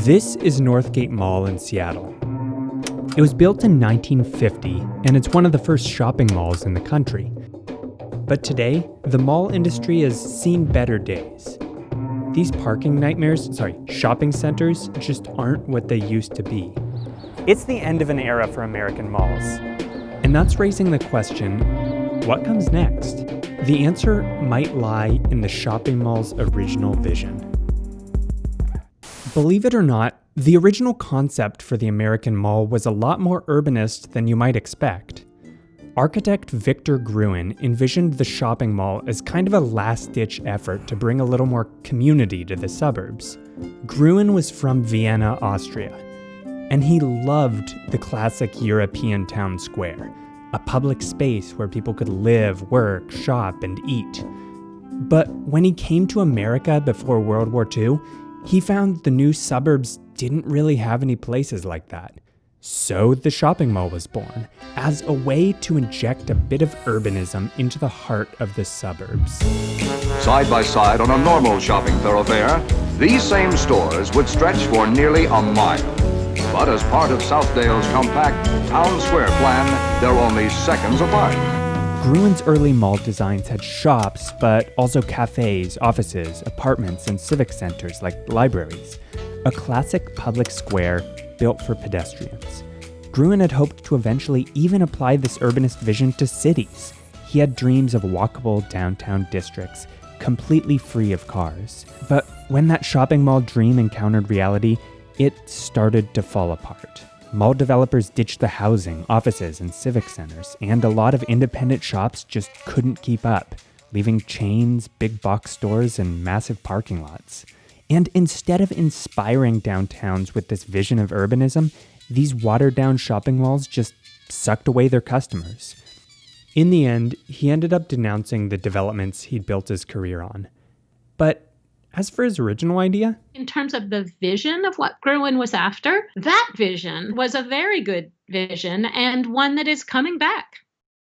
This is Northgate Mall in Seattle. It was built in 1950, and it's one of the first shopping malls in the country. But today, the mall industry has seen better days. These shopping centers just aren't what they used to be. It's the end of an era for American malls. And that's raising the question, what comes next? The answer might lie in the shopping mall's original vision. Believe it or not, the original concept for the American mall was a lot more urbanist than you might expect. Architect Victor Gruen envisioned the shopping mall as kind of a last-ditch effort to bring a little more community to the suburbs. Gruen was from Vienna, Austria, and he loved the classic European town square, a public space where people could live, work, shop, and eat. But when he came to America before World War II, he found the new suburbs didn't really have any places like that. So the shopping mall was born, as a way to inject a bit of urbanism into the heart of the suburbs. Side by side on a normal shopping thoroughfare, these same stores would stretch for nearly a mile. But as part of Southdale's compact town square plan, they're only seconds apart. Gruen's early mall designs had shops, but also cafes, offices, apartments, and civic centers like libraries. A classic public square built for pedestrians. Gruen had hoped to eventually even apply this urbanist vision to cities. He had dreams of walkable downtown districts, completely free of cars. But when that shopping mall dream encountered reality, it started to fall apart. Mall developers ditched the housing, offices, and civic centers, and a lot of independent shops just couldn't keep up, leaving chains, big box stores, and massive parking lots. And instead of inspiring downtowns with this vision of urbanism, these watered-down shopping malls just sucked away their customers. In the end, he ended up denouncing the developments he'd built his career on. But as for his original idea, in terms of the vision of what Gruen was after, that vision was a very good vision and one that is coming back.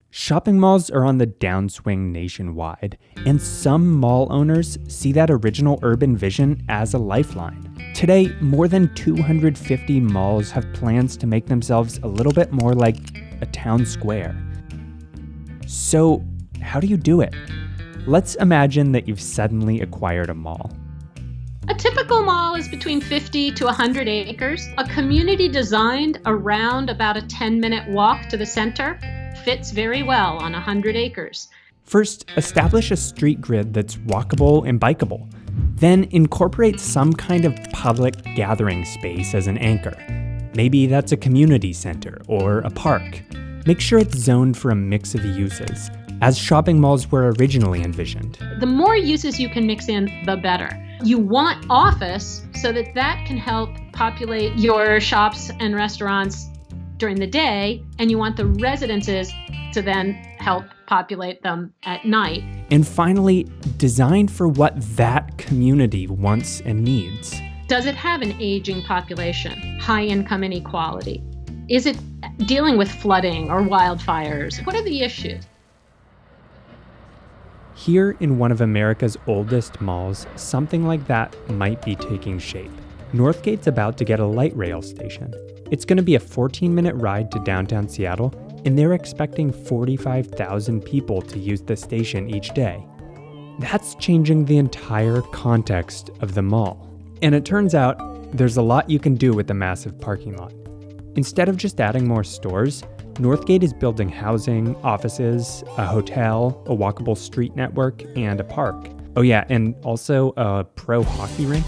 Shopping malls are on the downswing nationwide, and some mall owners see that original urban vision as a lifeline. Today, more than 250 malls have plans to make themselves a little bit more like a town square. So, how do you do it? Let's imagine that you've suddenly acquired a mall. A typical mall is between 50 to 100 acres. A community designed around about a 10-minute walk to the center fits very well on 100 acres. First, establish a street grid that's walkable and bikeable. Then incorporate some kind of public gathering space as an anchor. Maybe that's a community center or a park. Make sure it's zoned for a mix of uses, as shopping malls were originally envisioned. The more uses you can mix in, the better. You want office so that can help populate your shops and restaurants during the day, and you want the residences to then help populate them at night. And finally, design for what that community wants and needs. Does it have an aging population, high income inequality? Is it dealing with flooding or wildfires? What are the issues? Here in one of America's oldest malls, something like that might be taking shape. Northgate's about to get a light rail station. It's going to be a 14-minute ride to downtown Seattle, and they're expecting 45,000 people to use the station each day. That's changing the entire context of the mall. And it turns out there's a lot you can do with the massive parking lot. Instead of just adding more stores, Northgate is building housing, offices, a hotel, a walkable street network, and a park. Oh yeah, and also a pro hockey rink.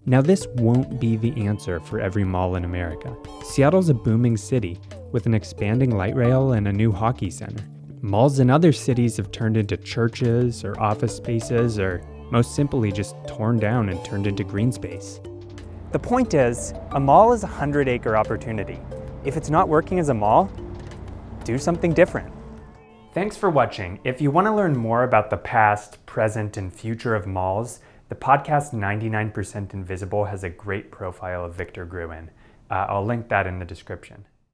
Now this won't be the answer for every mall in America. Seattle's a booming city with an expanding light rail and a new hockey center. Malls in other cities have turned into churches or office spaces, or most simply just torn down and turned into green space. The point is, a mall is a 100-acre opportunity. If it's not working as a mall, do something different. Thanks for watching. If you want to learn more about the past, present, and future of malls, the podcast 99% Invisible has a great profile of Victor Gruen. I'll link that in the description.